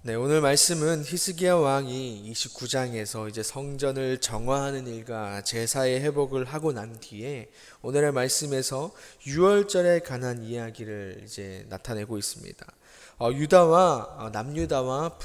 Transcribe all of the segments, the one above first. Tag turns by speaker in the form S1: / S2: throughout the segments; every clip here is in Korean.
S1: 네, 오늘 말씀은 히스기야 왕이 29장에서 이제 성전을 정화하는 일과 제사의 회복을 하고 난 뒤에 오늘의 말씀에서 유월절에 관한 이야기를 이제 나타내고 있습니다. 유다와 남유다와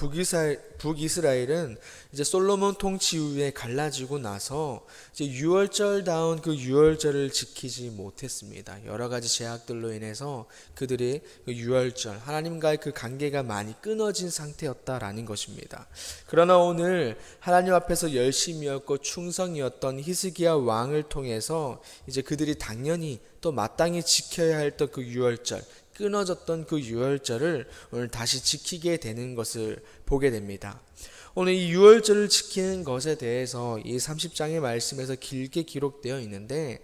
S1: 북이스라엘은 이제 솔로몬 통치 후에 갈라지고 나서 이제 유월절다운 그 유월절을 지키지 못했습니다. 여러 가지 제약들로 인해서 그들의 그 유월절 하나님과의 그 관계가 많이 끊어진 상태였다라는 것입니다. 그러나 오늘 하나님 앞에서 열심이었고 충성이었던 히스기야 왕을 통해서 이제 그들이 당연히 또 마땅히 지켜야 할 또 그 유월절, 끊어졌던 그 유월절을 오늘 다시 지키게 되는 것을 보게 됩니다. 오늘 이 유월절을 지키는 것에 대해서 이 30장의 말씀에서 길게 기록되어 있는데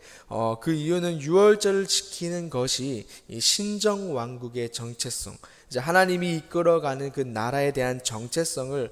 S1: 그 이유는 유월절을 지키는 것이 이 신정왕국의 정체성, 이제 하나님이 이끌어가는 그 나라에 대한 정체성으로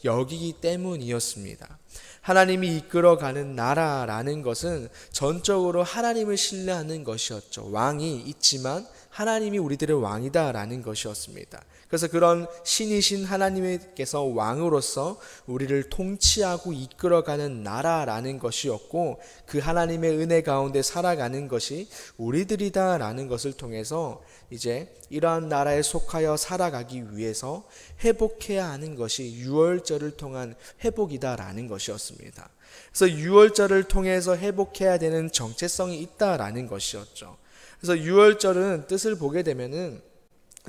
S1: 여기기 때문이었습니다. 하나님이 이끌어가는 나라라는 것은 전적으로 하나님을 신뢰하는 것이었죠. 왕이 있지만 하나님이 우리들의 왕이다라는 것이었습니다. 그래서 그런 신이신 하나님께서 왕으로서 우리를 통치하고 이끌어가는 나라라는 것이었고, 그 하나님의 은혜 가운데 살아가는 것이 우리들이다라는 것을 통해서 이제 이러한 나라에 속하여 살아가기 위해서 회복해야 하는 것이 유월절을 통한 회복이다라는 것이었습니다. 그래서 유월절을 통해서 회복해야 되는 정체성이 있다라는 것이었죠. 그래서 유월절은 뜻을 보게 되면은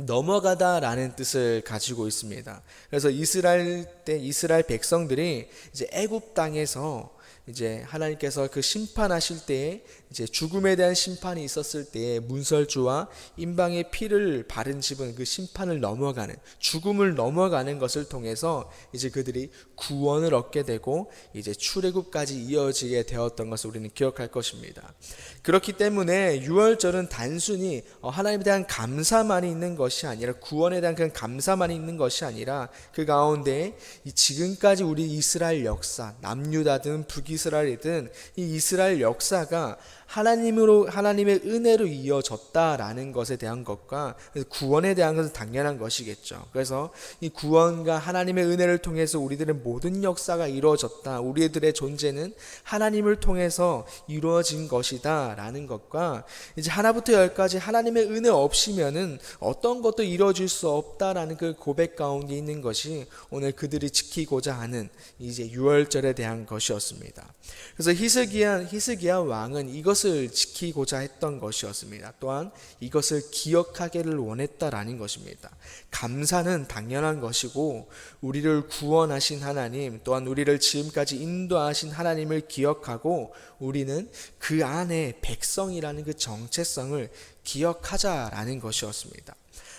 S1: 넘어가다라는 뜻을 가지고 있습니다. 그래서 이스라엘 백성들이 이제 애굽 땅에서 이제 하나님께서 그 심판하실 때에 이제 죽음에 대한 심판이 있었을 때에 문설주와 임방의 피를 바른 집은 그 심판을 넘어가는, 죽음을 넘어가는 것을 통해서 이제 그들이 구원을 얻게 되고 이제 출애굽까지 이어지게 되었던 것을 우리는 기억할 것입니다. 그렇기 때문에 유월절은 단순히 하나님에 대한 감사만 있는 것이 아니라, 구원에 대한 그런 감사만 있는 것이 아니라, 그 가운데 지금까지 우리 이스라엘 역사, 남유다든 북이스라엘이든 이 이스라엘 역사가 하나님의 은혜로 이어졌다라는 것에 대한 것과 구원에 대한 것은 당연한 것이겠죠. 그래서 이 구원과 하나님의 은혜를 통해서 우리들의 모든 역사가 이루어졌다, 우리들의 존재는 하나님을 통해서 이루어진 것이다 라는 것과, 이제 하나부터 열까지 하나님의 은혜 없이면은 어떤 것도 이루어질 수 없다라는 그 고백 가운데 있는 것이 오늘 그들이 지키고자 하는 이제 유월절에 대한 것이었습니다. 그래서 히스기야 왕은 이것을 지키고자 했던 것이었습니다. 또한 이것을 기억하기를 원했다라는 것입니다. 감사는 당연한 것이고, 우리를 구원하신 하나님, 또한 우리를 지금까지 인도하신 하나님을 기억하고 우리는 그 안에 백성이라는 그 정체성을 기억하자라는 것이었습니다.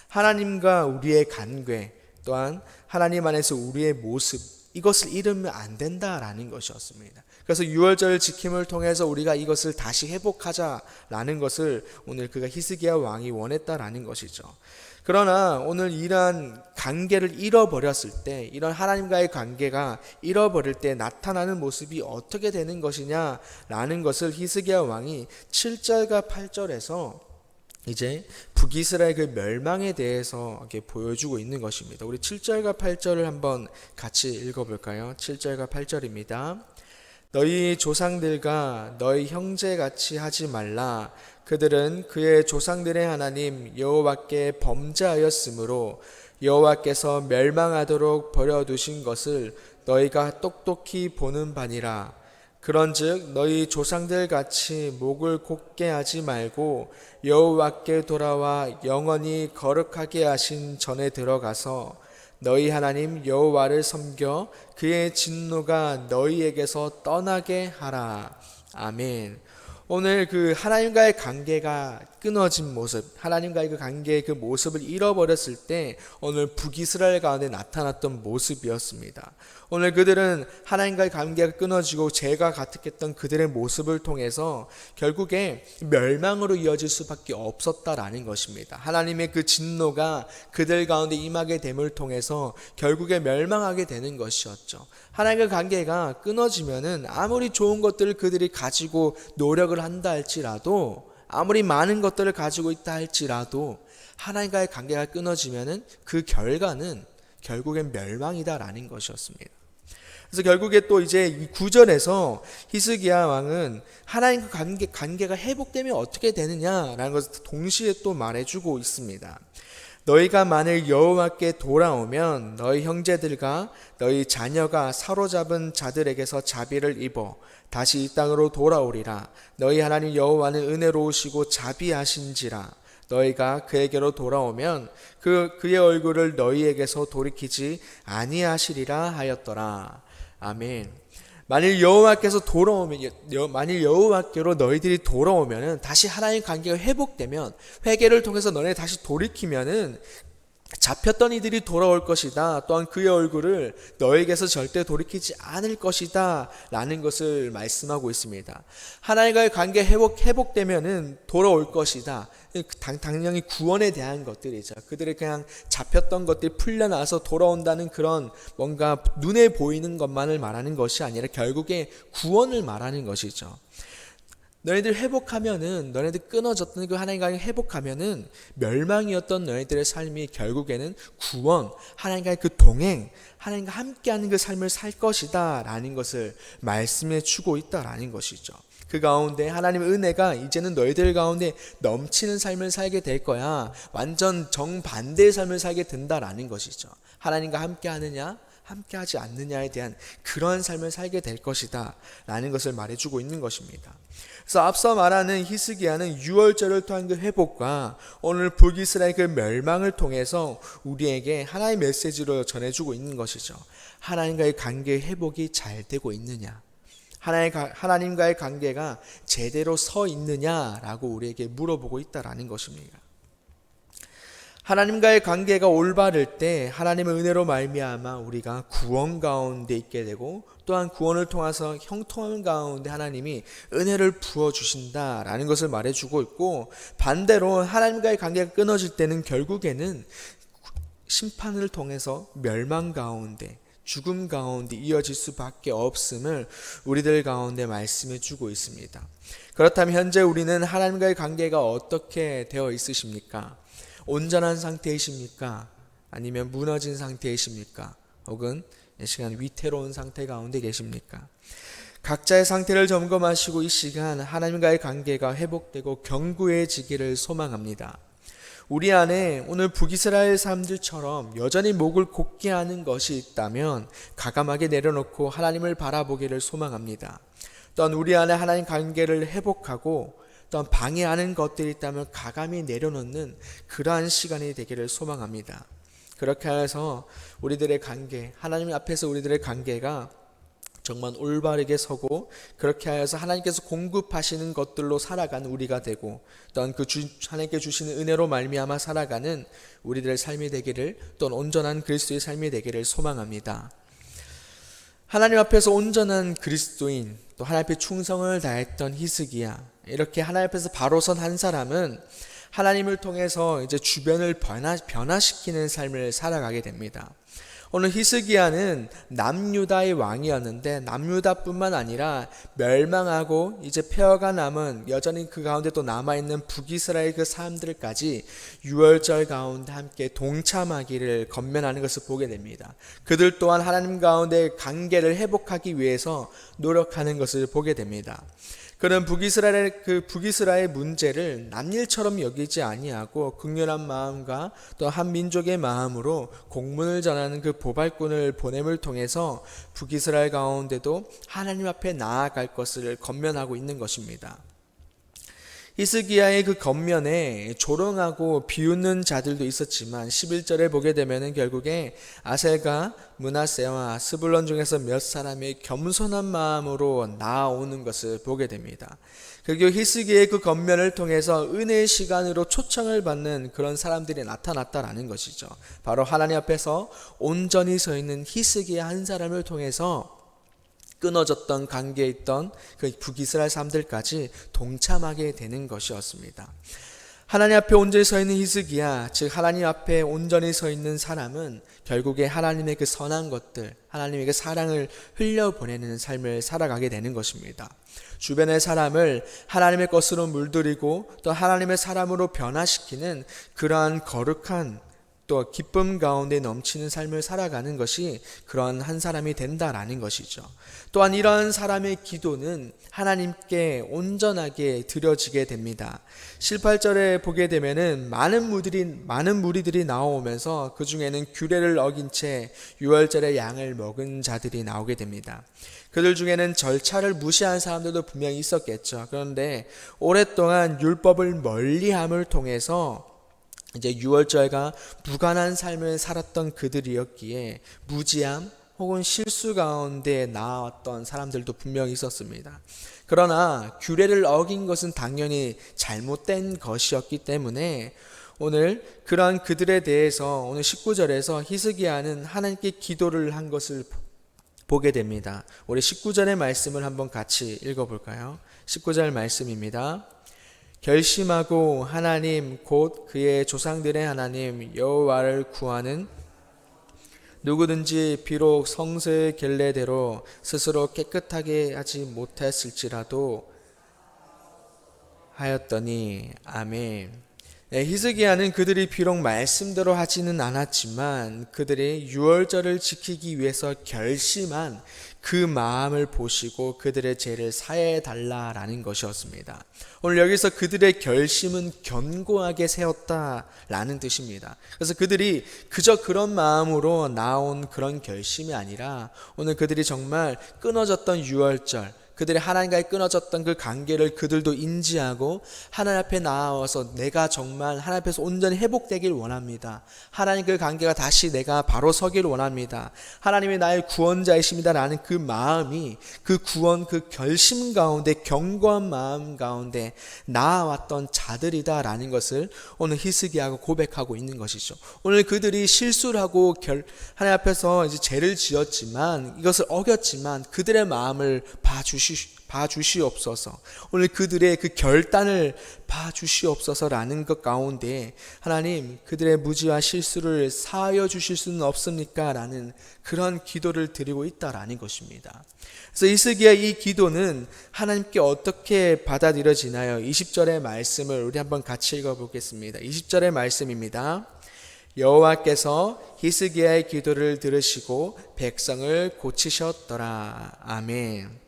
S1: 하나님과 우리의 관계, 또한 하나님 안에서 우리의 모습, 이것을 잃으면 안 된다라는 것이었습니다. 그래서 유월절 지킴을 통해서 우리가 이것을 다시 회복하자라는 것을 오늘 그가 히스기야 왕이 원했다라는 것이죠. 그러나 오늘 이러한 관계를 잃어버렸을 때, 이런 하나님과의 관계가 잃어버릴 때 나타나는 모습이 어떻게 되는 것이냐라는 것을 히스기야 왕이 7절과 8절에서 이제 북이스라엘 그 멸망에 대해서 이렇게 보여주고 있는 것입니다. 우리 7절과 8절을 한번 같이 읽어볼까요? 7절과 8절입니다. 너희 조상들과 너희 형제같이 하지 말라. 그들은 그의 조상들의 하나님 여호와께 범죄하였으므로 여호와께서 멸망하도록 버려두신 것을 너희가 똑똑히 보는 바니라. 그런즉 너희 조상들 같이 목을 곧게 하지 말고 여호와께 돌아와 영원히 거룩하게 하신 전에 들어가서 너희 하나님 여호와를 섬겨 그의 진노가 너희에게서 떠나게 하라. 아멘. 오늘 그 하나님과의 관계가 끊어진 모습, 하나님과의 그 관계의 그 모습을 잃어버렸을 때 오늘 북이스라엘 가운데 나타났던 모습이었습니다. 오늘 그들은 하나님과의 관계가 끊어지고 죄가 가득했던 그들의 모습을 통해서 결국에 멸망으로 이어질 수밖에 없었다라는 것입니다. 하나님의 그 진노가 그들 가운데 임하게 됨을 통해서 결국에 멸망하게 되는 것이었죠. 하나님과의 관계가 끊어지면은 아무리 좋은 것들을 그들이 가지고 노력을 한다 할지라도, 아무리 많은 것들을 가지고 있다 할지라도 하나님과의 관계가 끊어지면은 그 결과는 결국엔 멸망이다라는 것이었습니다. 그래서 결국에 또 이제 이 9절에서 히스기야 왕은 하나님과 관계가 회복되면 어떻게 되느냐라는 것을 동시에 또 말해주고 있습니다. 너희가 만일 여호와께 돌아오면 너희 형제들과 너희 자녀가 사로잡은 자들에게서 자비를 입어 다시 이 땅으로 돌아오리라. 너희 하나님 여호와는 은혜로우시고 자비하신지라. 너희가 그에게로 돌아오면 그의 얼굴을 너희에게서 돌이키지 아니하시리라 하였더라. 아멘. 만일 여호와께로 너희들이 돌아오면은 다시 하나님 관계가 회복되면 회개를 통해서 너네 다시 돌이키면은 잡혔던 이들이 돌아올 것이다. 또한 그의 얼굴을 너에게서 절대 돌이키지 않을 것이다 라는 것을 말씀하고 있습니다. 하나님과의 관계 회복되면은 돌아올 것이다. 당연히 구원에 대한 것들이죠. 그들이 그냥 잡혔던 것들이 풀려나서 돌아온다는 그런 뭔가 눈에 보이는 것만을 말하는 것이 아니라 결국에 구원을 말하는 것이죠. 너희들 회복하면은, 너희들 끊어졌던 그 하나님과의 회복하면은 멸망이었던 너희들의 삶이 결국에는 구원, 하나님과의 그 동행, 하나님과 함께하는 그 삶을 살 것이다 라는 것을 말씀해 주고 있다라는 것이죠. 그 가운데 하나님의 은혜가 이제는 너희들 가운데 넘치는 삶을 살게 될 거야. 완전 정반대의 삶을 살게 된다라는 것이죠. 하나님과 함께하느냐 함께하지 않느냐에 대한 그런 삶을 살게 될 것이다 라는 것을 말해주고 있는 것입니다. 그래서 앞서 말하는 히스기야는 유월절을 통한 그 회복과 오늘 북이스라엘 그 멸망을 통해서 우리에게 하나의 메시지로 전해주고 있는 것이죠. 하나님과의 관계 회복이 잘 되고 있느냐, 하나님과의 관계가 제대로 서 있느냐라고 우리에게 물어보고 있다라는 것입니다. 하나님과의 관계가 올바를 때 하나님의 은혜로 말미암아 우리가 구원 가운데 있게 되고, 또한 구원을 통해서 형통함 가운데 하나님이 은혜를 부어주신다라는 것을 말해주고 있고, 반대로 하나님과의 관계가 끊어질 때는 결국에는 심판을 통해서 멸망 가운데, 죽음 가운데 이어질 수밖에 없음을 우리들 가운데 말씀해 주고 있습니다. 그렇다면 현재 우리는 하나님과의 관계가 어떻게 되어 있으십니까? 온전한 상태이십니까? 아니면 무너진 상태이십니까? 혹은 이 시간 위태로운 상태 가운데 계십니까? 각자의 상태를 점검하시고 이 시간 하나님과의 관계가 회복되고 견고해지기를 소망합니다. 우리 안에 오늘 북이스라엘 사람들처럼 여전히 목을 곧게 하는 것이 있다면 과감하게 내려놓고 하나님을 바라보기를 소망합니다. 또한 우리 안에 하나님 관계를 회복하고 또한 방해하는 것들이 있다면 과감히 내려놓는 그러한 시간이 되기를 소망합니다. 그렇게 해서 우리들의 관계, 하나님 앞에서 우리들의 관계가 정말 올바르게 서고, 그렇게 하여서 하나님께서 공급하시는 것들로 살아가는 우리가 되고, 또한 그 하나님께 주시는 은혜로 말미암아 살아가는 우리들의 삶이 되기를, 또한 온전한 그리스도의 삶이 되기를 소망합니다. 하나님 앞에서 온전한 그리스도인, 또 하나님 앞에 충성을 다했던 히스기야, 이렇게 하나님 앞에서 바로 선 한 사람은 하나님을 통해서 이제 주변을 변화시키는 삶을 살아가게 됩니다. 오늘 히스기야는 남유다의 왕이었는데, 남유다뿐만 아니라 멸망하고 이제 폐허가 남은, 여전히 그 가운데 또 남아있는 북이스라엘 그 사람들까지 유월절 가운데 함께 동참하기를 권면하는 것을 보게 됩니다. 그들 또한 하나님 가운데 관계를 회복하기 위해서 노력하는 것을 보게 됩니다. 그는 북이스라엘 문제를 남일처럼 여기지 아니하고 극렬한 마음과 또 한 민족의 마음으로 공문을 전하는 그 보발꾼을 보냄을 통해서 북이스라엘 가운데도 하나님 앞에 나아갈 것을 권면하고 있는 것입니다. 히스기야의 그 겉면에 조롱하고 비웃는 자들도 있었지만 11절에 보게 되면 결국에 아셀과 므낫세와 스불론 중에서 몇 사람이 겸손한 마음으로 나아오는 것을 보게 됩니다. 그리고 히스기야의 그 겉면을 통해서 은혜의 시간으로 초청을 받는 그런 사람들이 나타났다라는 것이죠. 바로 하나님 앞에서 온전히 서 있는 히스기야 한 사람을 통해서 끊어졌던 관계에 있던 그 북이스라엘 사람들까지 동참하게 되는 것이었습니다. 하나님 앞에 온전히 서 있는 히스기야, 즉 하나님 앞에 온전히 서 있는 사람은 결국에 하나님의 그 선한 것들, 하나님의 그 사랑을 흘려보내는 삶을 살아가게 되는 것입니다. 주변의 사람을 하나님의 것으로 물들이고 또 하나님의 사람으로 변화시키는 그러한 거룩한 또 기쁨 가운데 넘치는 삶을 살아가는 것이 그런 한 사람이 된다라는 것이죠. 또한 이러한 사람의 기도는 하나님께 온전하게 드려지게 됩니다. 18절에 보게 되면은 많은 무리들이 나오면서 그 중에는 규례를 어긴 채 유월절에 양을 먹은 자들이 나오게 됩니다. 그들 중에는 절차를 무시한 사람들도 분명히 있었겠죠. 그런데 오랫동안 율법을 멀리함을 통해서 이제 유월절과 무관한 삶을 살았던 그들이었기에 무지함 혹은 실수 가운데 나왔던 사람들도 분명히 있었습니다. 그러나 규례를 어긴 것은 당연히 잘못된 것이었기 때문에 오늘 그러한 그들에 대해서 오늘 19절에서 히스기야는 하나님께 기도를 한 것을 보게 됩니다. 우리 19절의 말씀을 한번 같이 읽어볼까요? 19절 말씀입니다. 결심하고 하나님 곧 그의 조상들의 하나님 여호와를 구하는 누구든지 비록 성서의 결례대로 스스로 깨끗하게 하지 못했을지라도 하였더니 아멘. 히스기야는 그들이 비록 말씀대로 하지는 않았지만 그들이 유월절을 지키기 위해서 결심한 그 마음을 보시고 그들의 죄를 사해 달라라는 것이었습니다. 오늘 여기서 그들의 결심은 견고하게 세웠다라는 뜻입니다. 그래서 그들이 그저 그런 마음으로 나온 그런 결심이 아니라 오늘 그들이 정말 끊어졌던 유월절, 그들이 하나님과의 끊어졌던 그 관계를 그들도 인지하고 하나님 앞에 나와서 내가 정말 하나님 앞에서 온전히 회복되길 원합니다. 하나님 그 관계가 다시 내가 바로 서길 원합니다. 하나님이 나의 구원자이십니다 라는 그 마음이 그 구원 그 결심 가운데 견고한 마음 가운데 나아왔던 자들이다 라는 것을 오늘 히스기야가 고백하고 있는 것이죠. 오늘 그들이 실수를 하고 하나님 앞에서 이제 죄를 지었지만 이것을 어겼지만 그들의 마음을 봐주시옵소서. 오늘 그들의 그 결단을 봐주시옵소서라는 것 가운데 하나님 그들의 무지와 실수를 사하여 주실 수는 없습니까? 라는 그런 기도를 드리고 있다라는 것입니다. 그래서 히스기야의 이 기도는 하나님께 어떻게 받아들여지나요? 20절의 말씀을 우리 한번 같이 읽어보겠습니다. 20절의 말씀입니다. 여호와께서 히스기야의 기도를 들으시고 백성을 고치셨더라. 아멘.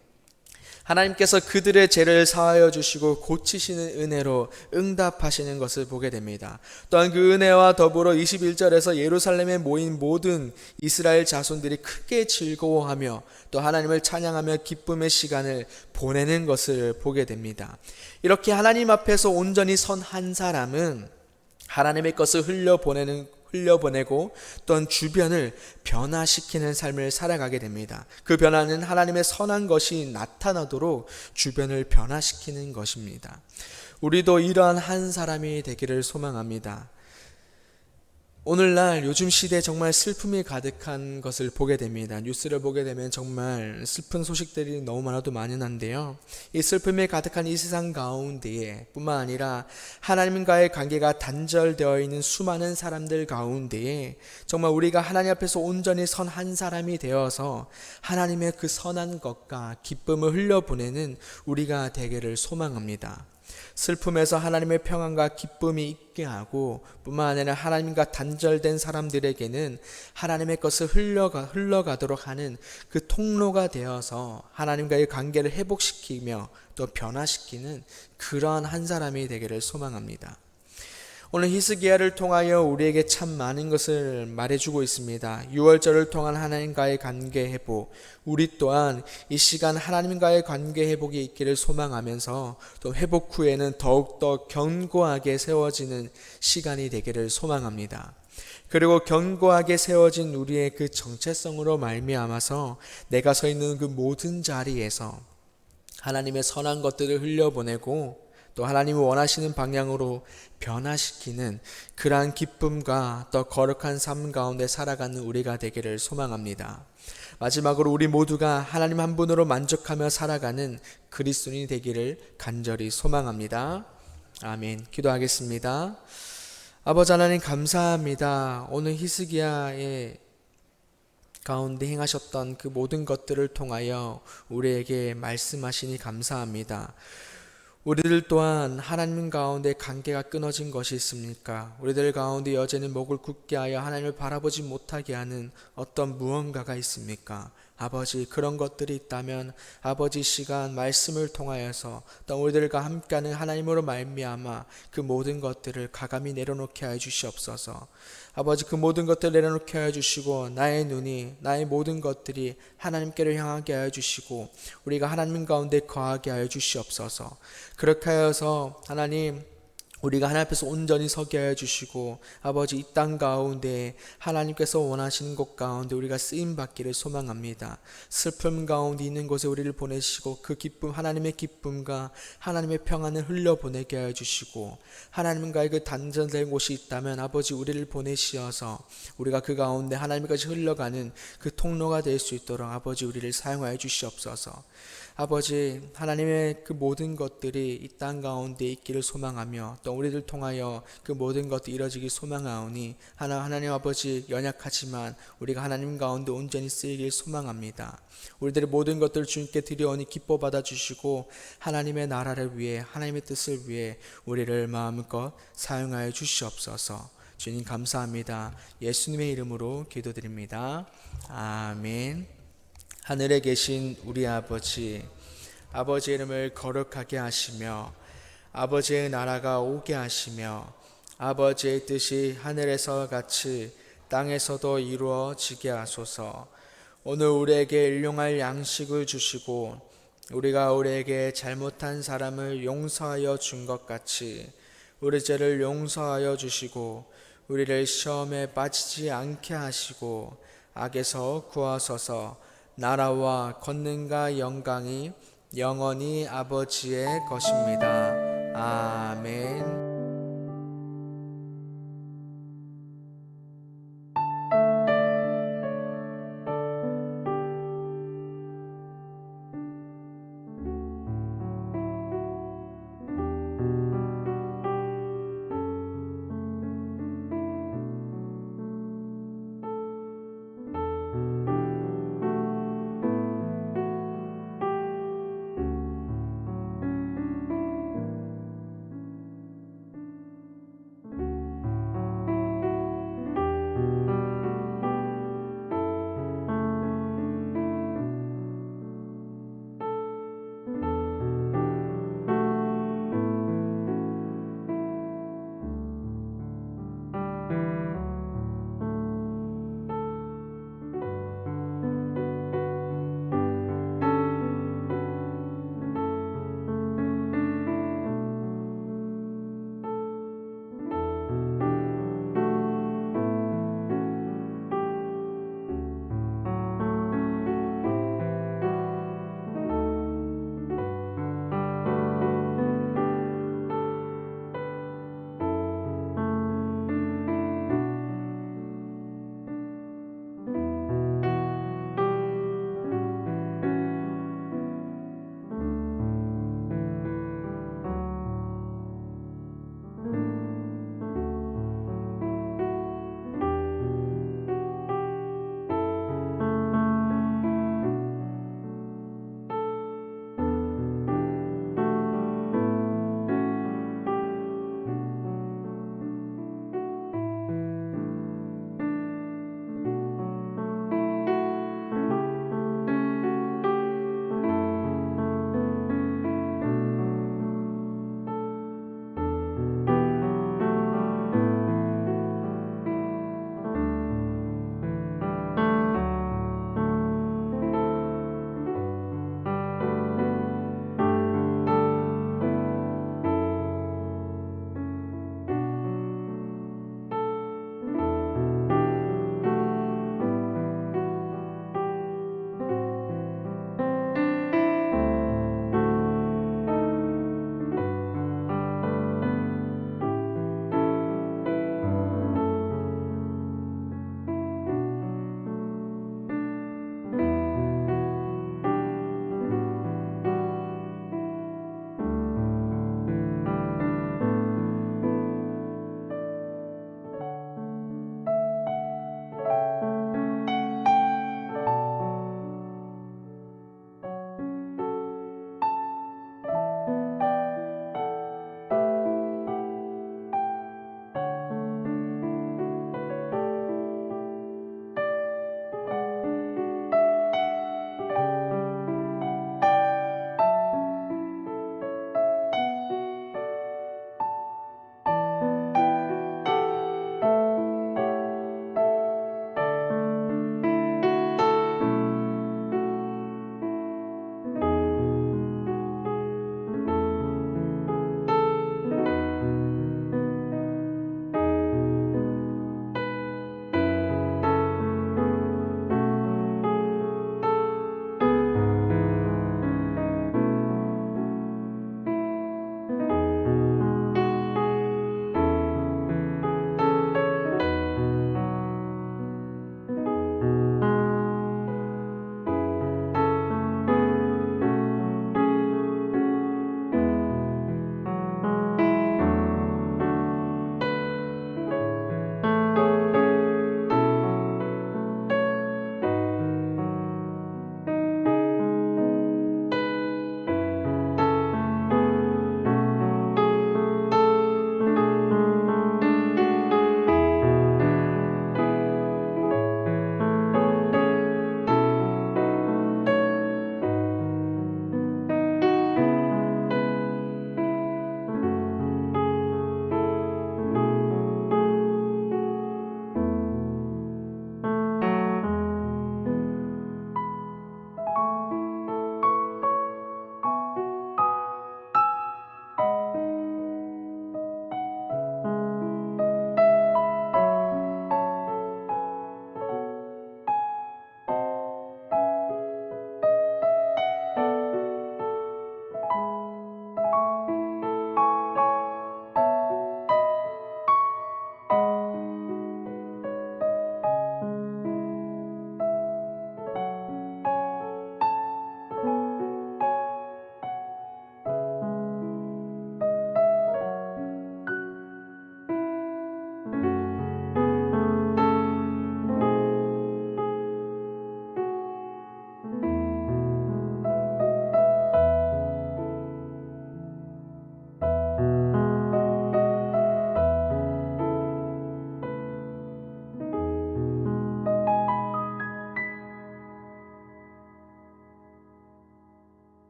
S1: 하나님께서 그들의 죄를 사하여 주시고 고치시는 은혜로 응답하시는 것을 보게 됩니다. 또한 그 은혜와 더불어 21절에서 예루살렘에 모인 모든 이스라엘 자손들이 크게 즐거워하며 또 하나님을 찬양하며 기쁨의 시간을 보내는 것을 보게 됩니다. 이렇게 하나님 앞에서 온전히 선 한 사람은 하나님의 것을 흘려보내고 또한 주변을 변화시키는 삶을 살아가게 됩니다. 그 변화는 하나님의 선한 것이 나타나도록 주변을 변화시키는 것입니다. 우리도 이러한 한 사람이 되기를 소망합니다. 오늘날 요즘 시대에 정말 슬픔이 가득한 것을 보게 됩니다. 뉴스를 보게 되면 정말 슬픈 소식들이 너무 많아도 많은데요. 이 슬픔이 가득한 이 세상 가운데에 뿐만 아니라 하나님과의 관계가 단절되어 있는 수많은 사람들 가운데에 정말 우리가 하나님 앞에서 온전히 선 한 사람이 되어서 하나님의 그 선한 것과 기쁨을 흘려보내는 우리가 되기를 소망합니다. 슬픔에서 하나님의 평안과 기쁨이 있게 하고 뿐만 아니라 하나님과 단절된 사람들에게는 하나님의 것을 흘러가도록 하는 그 통로가 되어서 하나님과의 관계를 회복시키며 또 변화시키는 그러한 한 사람이 되기를 소망합니다. 오늘 히스기야를 통하여 우리에게 참 많은 것을 말해주고 있습니다. 유월절을 통한 하나님과의 관계 회복, 우리 또한 이 시간 하나님과의 관계 회복이 있기를 소망하면서 또 회복 후에는 더욱더 견고하게 세워지는 시간이 되기를 소망합니다. 그리고 견고하게 세워진 우리의 그 정체성으로 말미암아서 내가 서 있는 그 모든 자리에서 하나님의 선한 것들을 흘려보내고 또 하나님이 원하시는 방향으로 변화시키는 그러한 기쁨과 또 거룩한 삶 가운데 살아가는 우리가 되기를 소망합니다. 마지막으로 우리 모두가 하나님 한 분으로 만족하며 살아가는 그리스도인이 되기를 간절히 소망합니다. 아멘. 기도하겠습니다. 아버지 하나님 감사합니다. 오늘 히스기야의 가운데 행하셨던 그 모든 것들을 통하여 우리에게 말씀하시니 감사합니다. 우리들 또한 하나님 가운데 관계가 끊어진 것이 있습니까? 우리들 가운데 여전히 목을 굳게 하여 하나님을 바라보지 못하게 하는 어떤 무언가가 있습니까? 아버지, 그런 것들이 있다면 아버지 시간 말씀을 통하여서 또 우리들과 함께하는 하나님으로 말미암아 그 모든 것들을 가감히 내려놓게 하여 주시옵소서. 아버지, 그 모든 것들을 내려놓게 하여 주시고 나의 눈이, 나의 모든 것들이 하나님께로 향하게 하여 주시고 우리가 하나님 가운데 거하게 하여 주시옵소서. 그렇게 하여서 하나님, 우리가 하나님 앞에서 온전히 서게 하여 주시고 아버지, 이 땅 가운데 하나님께서 원하시는 곳 가운데 우리가 쓰임 받기를 소망합니다. 슬픔 가운데 있는 곳에 우리를 보내시고 그 기쁨, 하나님의 기쁨과 하나님의 평안을 흘려보내게 하여 주시고 하나님과의 그 단절된 곳이 있다면 아버지, 우리를 보내시어서 우리가 그 가운데 하나님까지 흘러가는 그 통로가 될 수 있도록 아버지, 우리를 사용하여 주시옵소서. 아버지, 하나님의 그 모든 것들이 이 땅 가운데 있기를 소망하며 또 우리들 통하여 그 모든 것들이 이루어지길 소망하오니 하나님 아버지, 연약하지만 우리가 하나님 가운데 온전히 쓰이길 소망합니다. 우리들의 모든 것들을 주님께 드려오니 기뻐 받아주시고 하나님의 나라를 위해, 하나님의 뜻을 위해 우리를 마음껏 사용하여 주시옵소서. 주님 감사합니다. 예수님의 이름으로 기도드립니다. 아멘. 하늘에 계신 우리 아버지, 아버지의 이름을 거룩하게 하시며 아버지의 나라가 오게 하시며 아버지의 뜻이 하늘에서 같이 땅에서도 이루어지게 하소서. 오늘 우리에게 일용할 양식을 주시고 우리가 우리에게 잘못한 사람을 용서하여 준 것 같이 우리 죄를 용서하여 주시고 우리를 시험에 빠지지 않게 하시고 악에서 구하소서. 나라와 권능과 영광이 영원히 아버지의 것입니다. 아멘.